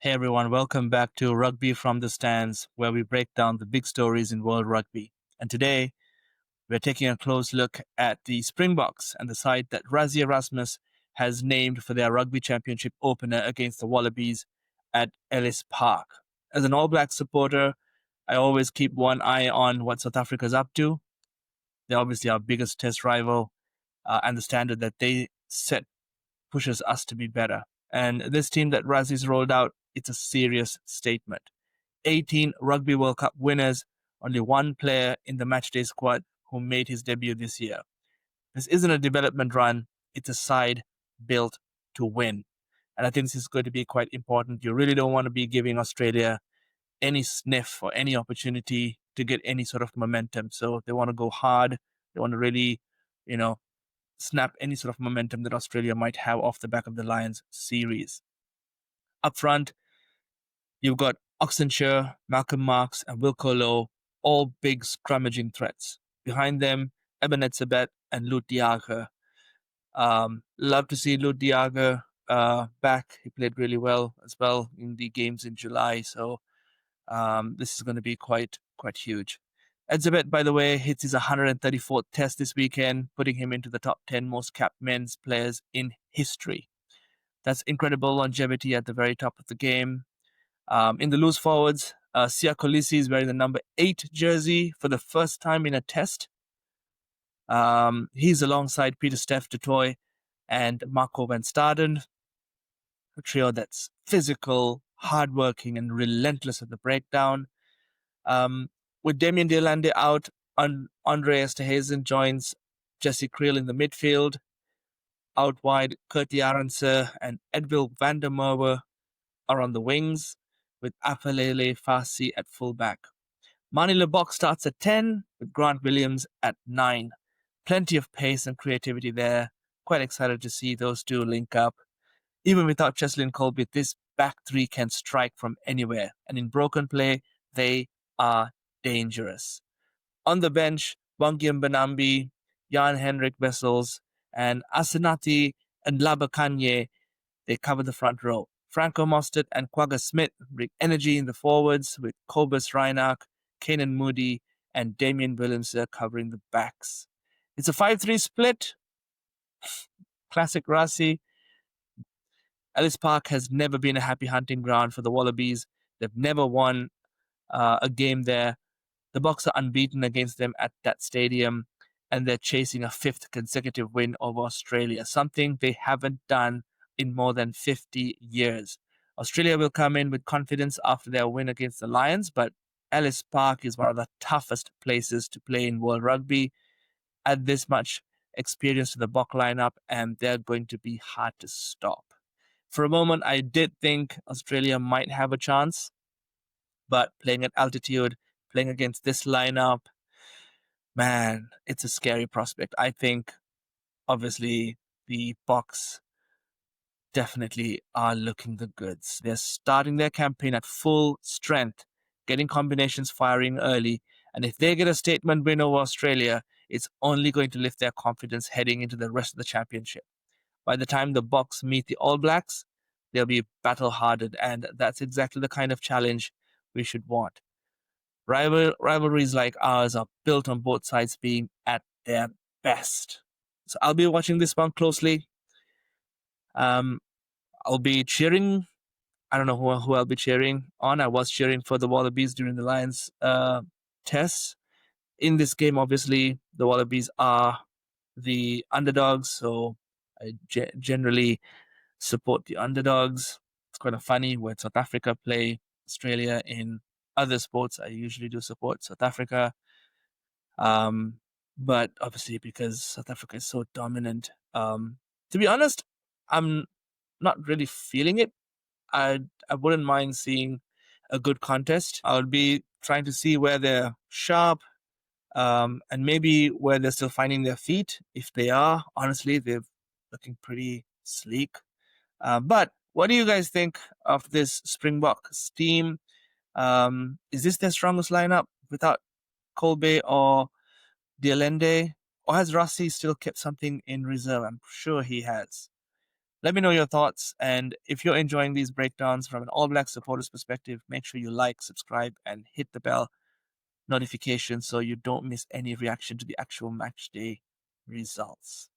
Hey everyone, welcome back to Rugby from the Stands, where we break down the big stories in world rugby. And today, we're taking a close look at the Springboks and the side that Rassie Erasmus has named for their Rugby Championship opener against the Wallabies at Ellis Park. As an All Black supporter, I always keep one eye on what South Africa's up to. They're obviously our biggest test rival, and the standard that they set pushes us to be better. And this team that Rassie's rolled out, it's a serious statement. 18 Rugby World Cup winners, only one player in the matchday squad who made his debut this year. This isn't a development run, it's a side built to win. And I think this is going to be quite important. You really don't want to be giving Australia any sniff or any opportunity to get any sort of momentum. So they want to go hard. They want to really, you know, snap any sort of momentum that Australia might have off the back of the Lions series. Up front, you've got Oxenshire, Malcolm Marks, and Wilco Low, all big scrummaging threats. Behind them, Ebenezer and Lut Diaga. Love to see Lut Diaga back. He played really well as well in the games in July. So this is going to be quite huge. Edzabet, by the way, hits his 134th test this weekend, putting him into the top 10 most capped men's players in history. That's incredible longevity at the very top of the game. In the loose forwards, Sia Kolisi is wearing the number 8 jersey for the first time in a test. He's alongside Peter Steph Dutoy and Marco van Staden, a trio that's physical, hardworking, and relentless at the breakdown. With Damien de Allende out, Andre Esterhazen joins Jesse Creel in the midfield. Out wide, Kurt Arendse and Edwil van der Merwe are on the wings, with Apalele Farsi at fullback. Mani Lebok starts at 10, with Grant Williams at 9. Plenty of pace and creativity there. Quite excited to see those two link up. Even without Cheslin Colby, this back three can strike from anywhere. And in broken play, they are dangerous. On the bench, Wangiam Benambi, Jan Henrik Wessels, and Asenati and Labakanye, they cover the front row. Franco Mostert and Quagga Smith bring energy in the forwards, with Cobus Reinach, Kanan Moody, and Damien Williams covering the backs. It's a 5-3 split. Classic Rassie. Ellis Park has never been a happy hunting ground for the Wallabies. They've never won a game there. The Boks are unbeaten against them at that stadium, and they're chasing a 5th consecutive win over Australia, something they haven't done in more than 50 years. Australia will come in with confidence after their win against the Lions, but Ellis Park is one of the toughest places to play in world rugby. Add this much experience to the Bok lineup, and they're going to be hard to stop. For a moment, I did think Australia might have a chance, but playing at altitude, playing against this lineup, man, it's a scary prospect. I think, obviously, the Boks definitely are looking the goods. They're starting their campaign at full strength, getting combinations firing early, and if they get a statement win over Australia, it's only going to lift their confidence heading into the rest of the championship. By the time the Boks meet the All Blacks, they'll be battle-hardened, and that's exactly the kind of challenge we should want. Rivalries like ours are built on both sides being at their best. So I'll be watching this one closely. I'll be cheering. I don't know who I'll be cheering on. I was cheering for the Wallabies during the Lions tests. In this game, obviously, the Wallabies are the underdogs, so I generally support the underdogs. It's kind of funny when South Africa play Australia in other sports. I usually do support South Africa. But obviously, because South Africa is so dominant, to be honest, I'm not really feeling it. I wouldn't mind seeing a good contest. I would be trying to see where they're sharp, and maybe where they're still finding their feet. If they are, honestly, they're looking pretty sleek. But what do you guys think of this Springboks team? Is this their strongest lineup without Kolbe or de Allende? Or has Rassie still kept something in reserve? I'm sure he has. Let me know your thoughts. And if you're enjoying these breakdowns from an All Black supporters perspective, make sure you like, subscribe, and hit the bell notification so you don't miss any reaction to the actual match day results.